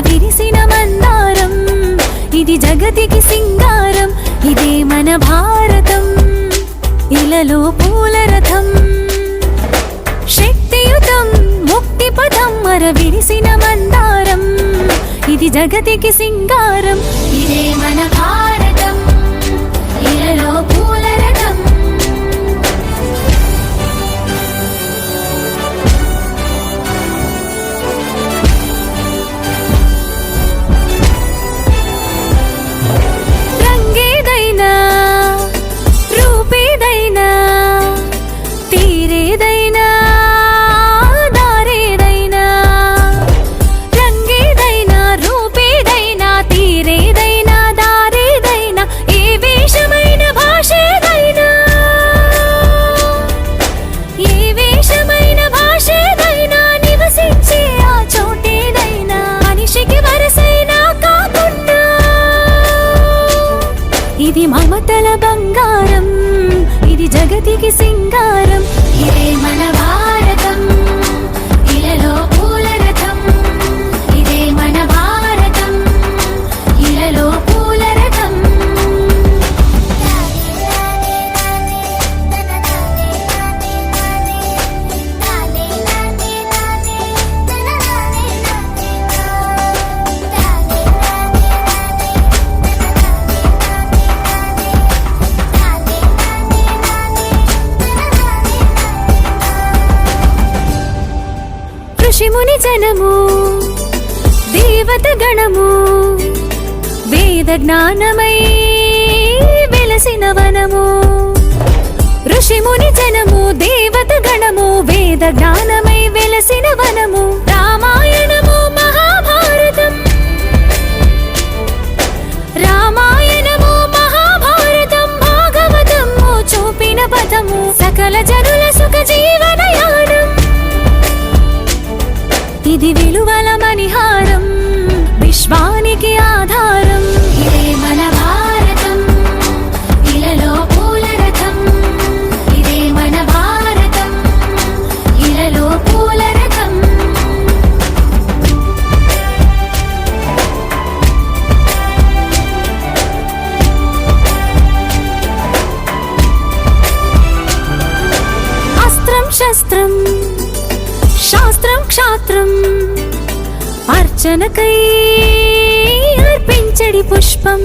విరిసిన మందారం, ఇది జగతికి సింగారం, ఇదే మన భారతం, ఇలలో పూల రథం. శక్తియుతం ముక్తి పథం, మర విరిసిన మందారం, ఇది జగతికి సింగారం, ఇదే మన భారతం, ఇలలో పూల రథం. రంగేదైనా రూపేదైనా తీరేదైనా దారేదైనా, రంగేదైనా రూపేదైనా తీరేదైనా దారేదైనా, ఏ వేషమైన భాషేదైనా, ఏ వేషమైన భాషేదైనా, నివసించే ఆ చోటేదైనా, మనిషికి వరసైనా కాకుండా ఇది మమతల బంగారం, ఇది జగతికి సింగారం, ఇదే మన భారతం, ఇలలో పూల రథం, ఇదే మన భారతం, ఇలలో పూల రథం. ఋషిముని జనము దేవత గణము, వేద జ్ఞానమై వెలసిన వనము. ఋషిముని జనము దేవత గణము, వేద జ్ఞానమై వెలసిన వనము. రామాయణము మహాభారతం, రామాయణము మహాభారతం, భాగవతము చూపిన పథము, సకల జనుల సుఖ జీవనయానం, ఇది విలువల మణిహారం, విశ్వానికి ఆధారం, ఇదే మన భారతం, ఇలలో పూల రథం, ఇదే మన భారతం, ఇలలో పూల రథం. అస్త్రం శస్త్రం శాస్త్రం క్షాత్రం, అర్చనకై అర్పించడి పుష్పం.